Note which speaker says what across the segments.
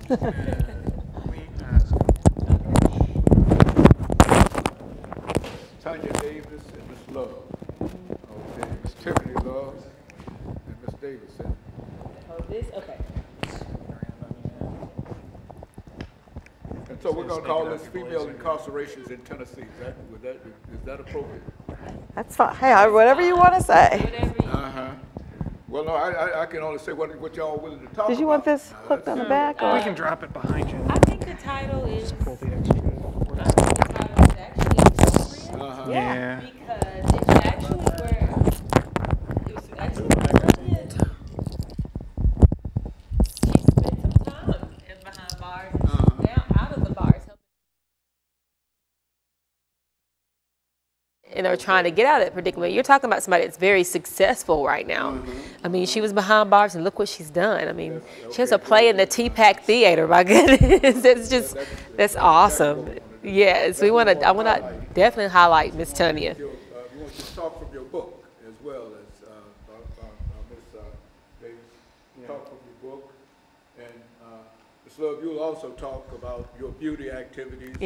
Speaker 1: Tanya Davis and Miss Love. Okay, Miss Tiffany Love and Miss Davidson.
Speaker 2: Oh, this? Okay.
Speaker 1: And so we're going to call this Female Incarcerations in Tennessee. Is that appropriate?
Speaker 3: That's fine. Hey, whatever you want to say.
Speaker 1: Uh-huh. Well, no, I can only say what y'all willing to talk about.
Speaker 3: Did you want this hooked on the back? Or?
Speaker 4: We can drop it behind you.
Speaker 2: I think the title is.
Speaker 4: Pull the extra.
Speaker 2: I think the title is actually appropriate.
Speaker 4: Yeah.
Speaker 2: Because it's actually where. It was actually where Tanya. She spent some time behind bars. And she's now out of the bars. And they're trying to get out of that predicament. You're talking about somebody that's very successful right now. I mean, she was behind bars, and look what she's done. I mean, she has a play in the T-Pack Theater. My goodness, that's awesome. Yes, I want to definitely highlight Miss Tanya.
Speaker 1: You want to talk from your book as well as Miss Davis. Talk from your book, and Miss Love, you'll also talk about your beauty activities.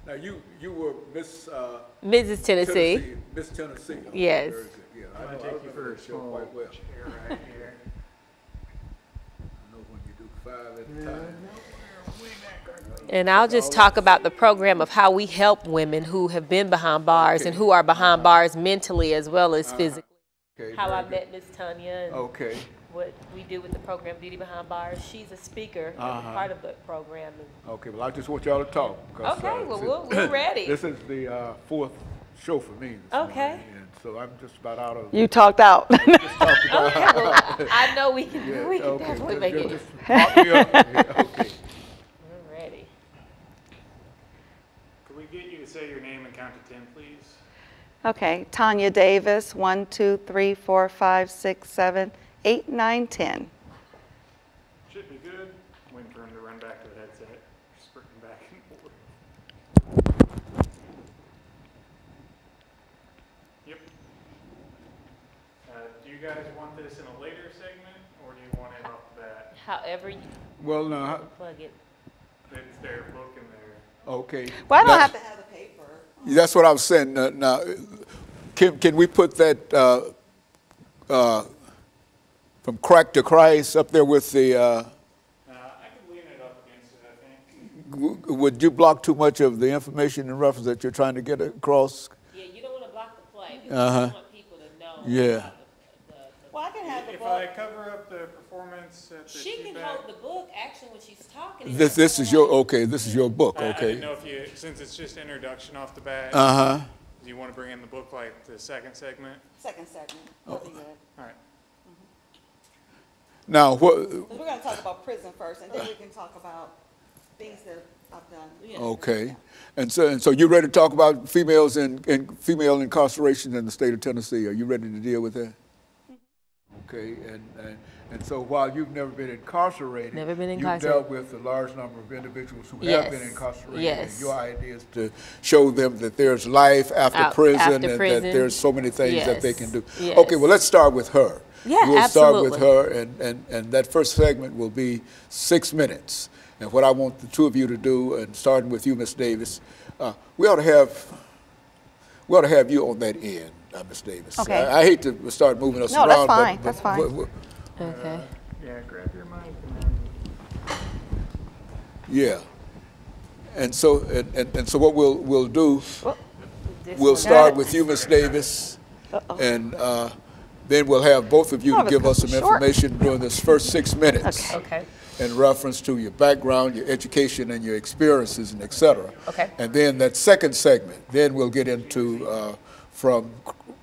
Speaker 1: Now you were
Speaker 2: Mrs. Tennessee.
Speaker 1: Miss Tennessee.
Speaker 2: Yes.
Speaker 1: Very good. Yeah, I take you for a show quite well.
Speaker 4: Chair right here.
Speaker 1: I know when you do 5 at a time.
Speaker 2: And I'll just talk about the program of how we help women who have been behind bars and who are behind bars mentally as well as physically.
Speaker 1: Okay,
Speaker 2: how I met Miss Tanya and what we do with the program Beauty Behind Bars. She's a speaker and part of the program.
Speaker 1: Okay, well, I just want y'all to talk.
Speaker 2: Okay, well, we're ready.
Speaker 1: This is the 4th show for me.
Speaker 2: Okay.
Speaker 1: And so I'm just about out of.
Speaker 3: You talked out.
Speaker 2: Okay, well, I know we can definitely make it.
Speaker 1: Just pop me up. Okay.
Speaker 2: We're ready.
Speaker 4: Could we get you to say your name and count to 10, please?
Speaker 3: Okay, Tanya Davis, 1, 2, 3, 4, 5, 6, 7, 8, 9, 10.
Speaker 4: Should be good. Waiting for him to run back to the headset. Sprinting back and forth. Yep. Do you guys want this in a later segment, or do you want it off the bat?
Speaker 2: However you
Speaker 1: Well, no.
Speaker 2: plug it.
Speaker 4: It's their book in there.
Speaker 1: Okay.
Speaker 3: Well, I don't have to have the paper.
Speaker 1: That's what I was saying. Now, can we put that from crack to Christ up there with the?
Speaker 4: I could lean it up against it, I think.
Speaker 1: Would you block too much of the information and reference that you're trying to get across?
Speaker 2: Yeah, you don't want to block the play because you want people to know.
Speaker 1: Yeah.
Speaker 3: Well, I can have the
Speaker 4: If
Speaker 3: book.
Speaker 4: I cover up the performance at the
Speaker 2: She can hold the book actually when she's talking.
Speaker 1: This is your This is your book.
Speaker 4: I
Speaker 1: Okay.
Speaker 4: didn't know if you, since it's just introduction off the bat. Do you want to bring in the book like the second segment?
Speaker 3: Second segment. That'll be good.
Speaker 4: All right.
Speaker 1: Now, what?
Speaker 3: We're going to talk about prison first, and then we can talk about things that I've done.
Speaker 1: Okay, and so you're ready to talk about females and female incarceration in the state of Tennessee? Are you ready to deal with that? Okay, and so while you've never been incarcerated, you've dealt with a large number of individuals who have been incarcerated.
Speaker 2: Yes.
Speaker 1: And your idea is to show them that there's life after prison and that there's so many things that they can do.
Speaker 2: Yes.
Speaker 1: Okay, well, let's start with her.
Speaker 2: Yeah,
Speaker 1: we'll
Speaker 2: absolutely.
Speaker 1: start with her, and that first segment will be 6 minutes. And what I want the two of you to do, and starting with you, Miss Davis, we ought to have you on that end, Miss Davis.
Speaker 3: Okay.
Speaker 1: I hate to start moving us around.
Speaker 3: No, that's fine. That's fine.
Speaker 2: Okay.
Speaker 4: Yeah, grab your mic and then.
Speaker 1: Yeah. And so what we'll do, we'll start with you, Miss Davis, and then we'll have both of you to give us some information during this first 6 minutes.
Speaker 2: Okay.
Speaker 1: In reference to your background, your education, and your experiences, and et cetera.
Speaker 2: Okay.
Speaker 1: And then that second segment, then we'll get into from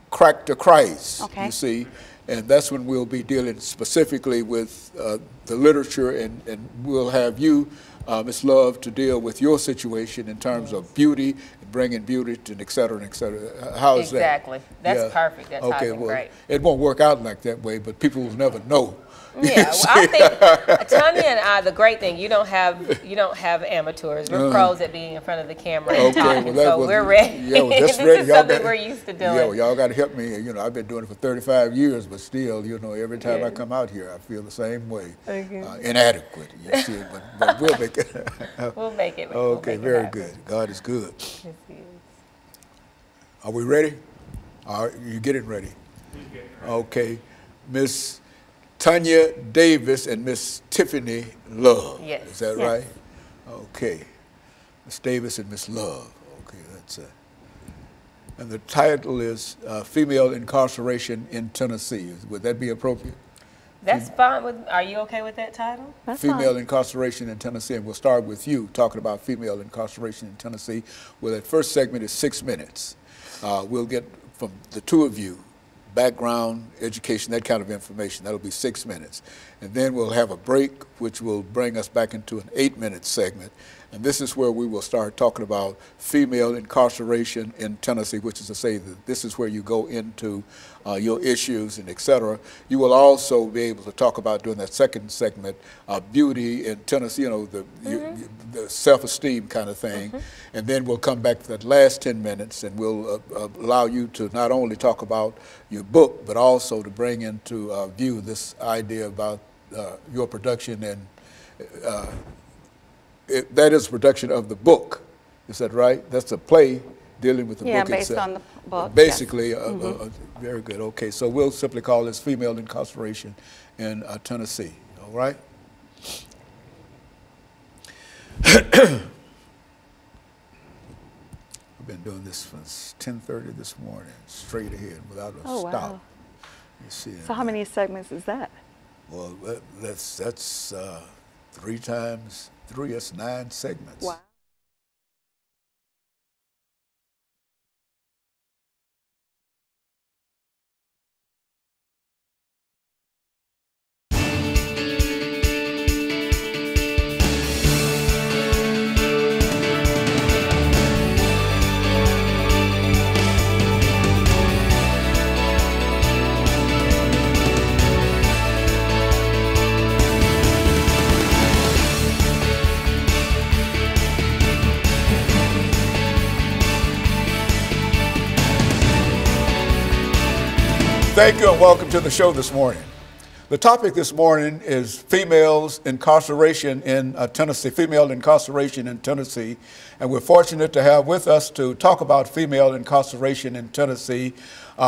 Speaker 1: crack to Christ, you see. And that's when we'll be dealing specifically with the literature, and we'll have you Ms. Love, to deal with your situation in terms of beauty, bringing beauty to, et cetera, and et cetera. How is that?
Speaker 2: Exactly. That's perfect. That's
Speaker 1: okay,
Speaker 2: well, great.
Speaker 1: It won't work out like that way, but people will never know.
Speaker 2: Yeah, well, I think Tanya and I, the great thing, you don't have amateurs. We're pros at being in front of the camera and talking, so we're ready.
Speaker 1: Yeah, well, that's
Speaker 2: this
Speaker 1: ready.
Speaker 2: is something we're used to doing.
Speaker 1: Yeah, well, y'all got to help me. You know, I've been doing it for 35 years, but still, you know, every time I come out here, I feel the same way. Inadequate, you see, but we'll make it.
Speaker 2: We'll make it.
Speaker 1: Okay, very good. God is good. Yes, He is. Are we ready? All right, you getting ready? Okay, Miss Tanya Davis and Miss Tiffany Love.
Speaker 2: Yes.
Speaker 1: Is that right? Okay. Miss Davis and Miss Love. Okay, that's it. And the title is Female Incarceration in Tennessee. Would that be appropriate?
Speaker 2: That's fine. Are you okay with that title?
Speaker 3: That's
Speaker 1: Female
Speaker 3: fine.
Speaker 1: Incarceration in Tennessee. And we'll start with you talking about female incarceration in Tennessee. Well, that first segment is 6 minutes. We'll get from the two of you background, education, that kind of information. That'll be 6 minutes. And then we'll have a break, which will bring us back into an 8-minute segment. And this is where we will start talking about female incarceration in Tennessee, which is to say that this is where you go into your issues and et cetera. You will also be able to talk about, during that second segment, beauty in Tennessee, you know, the self-esteem kind of thing. And then we'll come back for that last 10 minutes and we'll allow you to not only talk about your book, but also to bring into view this idea about your production and that is production of the book. Is that right? That's a play dealing with the book itself.
Speaker 3: Yeah, based on the book.
Speaker 1: Basically, very good. Okay, so we'll simply call this Female Incarceration in Tennessee. All right? I've been doing this since 10:30 this morning, straight ahead, without a stop.
Speaker 3: Wow.
Speaker 1: You see,
Speaker 3: So how many segments is that?
Speaker 1: Well, that's 3 times 3, that's 9 segments.
Speaker 3: Wow.
Speaker 1: Thank you and welcome to the show this morning. The topic this morning is females incarceration in Tennessee, female incarceration in Tennessee. And we're fortunate to have with us to talk about female incarceration in Tennessee,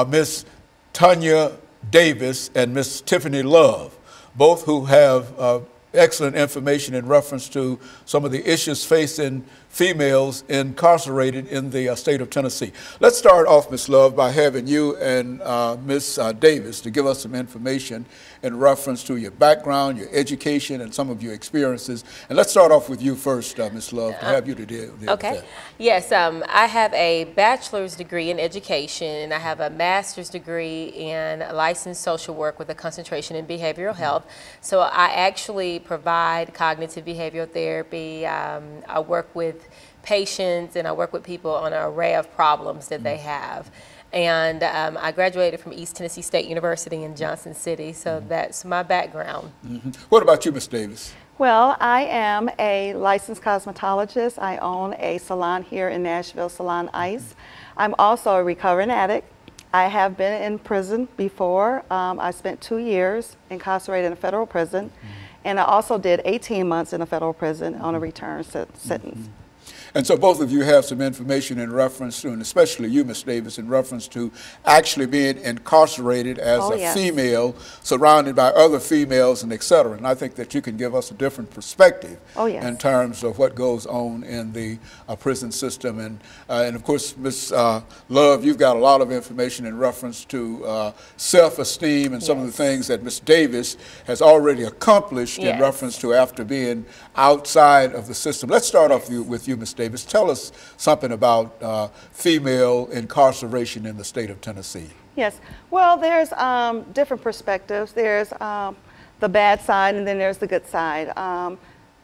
Speaker 1: Miss Tanya Davis and Miss Tiffany Love, both who have excellent information in reference to some of the issues facing females incarcerated in the state of Tennessee. Let's start off, Ms. Love, by having you and Ms. Davis to give us some information in reference to your background, your education, and some of your experiences. And let's start off with you first, Ms. Love, to have you to deal with that.
Speaker 2: Yes, I have a bachelor's degree in education, and I have a master's degree in licensed social work with a concentration in behavioral health. So I actually provide cognitive behavioral therapy. I work with patients and I work with people on an array of problems that they have. And I graduated from East Tennessee State University in Johnson City, so that's my background.
Speaker 1: What about you, Ms. Davis?
Speaker 3: Well, I am a licensed cosmetologist. I own a salon here in Nashville, Salon Ice. I'm also a recovering addict. I have been in prison before. I spent 2 years incarcerated in a federal prison, and I also did 18 months in a federal prison on a return sentence.
Speaker 1: And so both of you have some information in reference to, and especially you, Ms. Davis, in reference to actually being incarcerated as a female, surrounded by other females and et cetera. And I think that you can give us a different perspective in terms of what goes on in the prison system. And of course, Ms. Love, you've got a lot of information in reference to self-esteem and some of the things that Ms. Davis has already accomplished in reference to after being outside of the system. Let's start off with you, Ms. Davis. Tell us something about female incarceration in the state of Tennessee.
Speaker 3: Yes, well, there's different perspectives. There's the bad side and then there's the good side.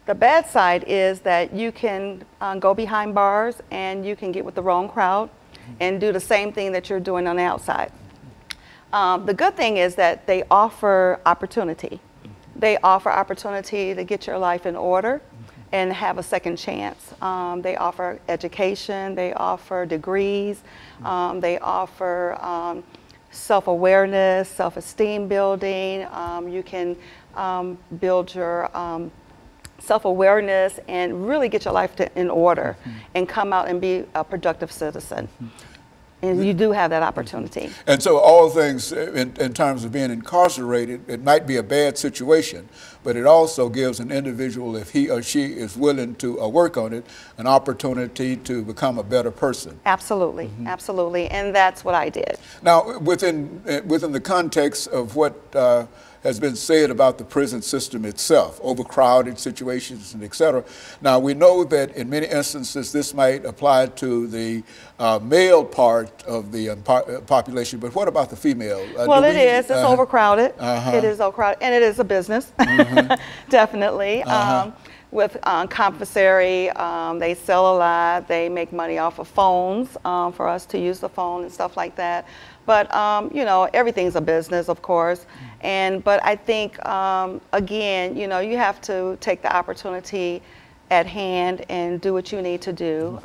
Speaker 3: The bad side is that you can go behind bars and you can get with the wrong crowd and do the same thing that you're doing on the outside. The good thing is that they offer opportunity. They offer opportunity to get your life in order and have a second chance. They offer education, they offer degrees, they offer self-awareness, self-esteem building. You can build your self-awareness and really get your life in order and come out and be a productive citizen. And you do have that opportunity.
Speaker 1: And so all things in terms of being incarcerated, it might be a bad situation, but it also gives an individual, if he or she is willing to work on it, an opportunity to become a better person.
Speaker 3: Absolutely, absolutely, and that's what I did.
Speaker 1: Now, within the context of what has been said about the prison system itself, overcrowded situations and et cetera. Now, we know that in many instances this might apply to the male part of the population, but what about the female?
Speaker 3: Well, it is. It's overcrowded. It is overcrowded, and it is a business, definitely. With commissary, they sell a lot. They make money off of phones for us to use the phone and stuff like that. But you know, everything's a business, of course. But I think again, you know, you have to take the opportunity at hand and do what you need to do.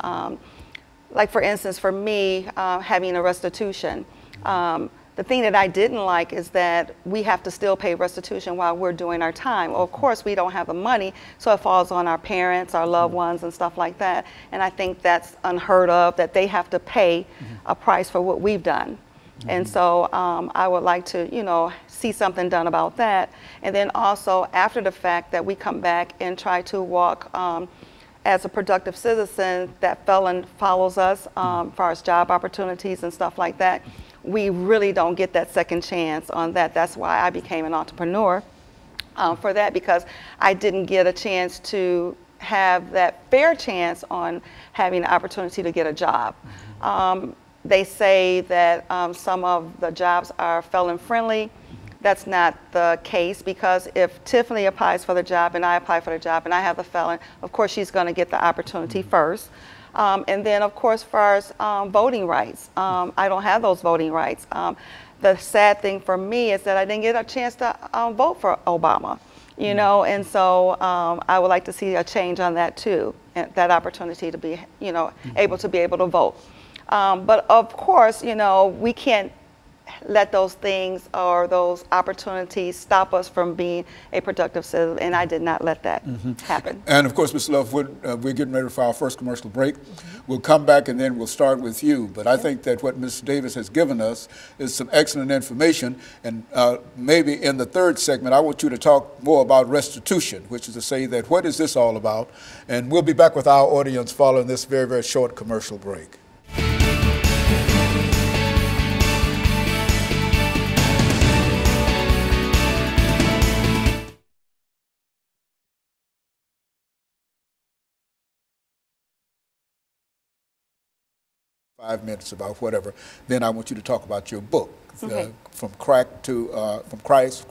Speaker 3: Like for instance, for me, having a restitution. The thing that I didn't like is that we have to still pay restitution while we're doing our time. Well, of course, we don't have the money, so it falls on our parents, our loved ones, and stuff like that. And I think that's unheard of, that they have to pay a price for what we've done. And so I would like to, you know, see something done about that. And then also, after the fact, that we come back and try to walk as a productive citizen, that felon follows us as far as job opportunities and stuff like that. We really don't get that second chance on that. That's why I became an entrepreneur for that, because I didn't get a chance to have that fair chance on having the opportunity to get a job. They say that some of the jobs are felon friendly. That's not the case, because if Tiffany applies for the job and I apply for the job and I have the felon, of course she's going to get the opportunity first. And then, of course, as far as voting rights, I don't have those voting rights. The sad thing for me is that I didn't get a chance to vote for Obama, you know, and so I would like to see a change on that too, and that opportunity to be, you know, able to vote. But of course, you know, we can't let those things or those opportunities stop us from being a productive citizen, and I did not let that happen.
Speaker 1: And of course, Ms. Love, we're getting ready for our first commercial break. We'll come back and then we'll start with you. But I think that what Ms. Davis has given us is some excellent information, and maybe in the third segment, I want you to talk more about restitution, which is to say that what is this all about? And we'll be back with our audience following this very, very short commercial break. .5 minutes about whatever. Then I want you to talk about your book, from Christ to Christ.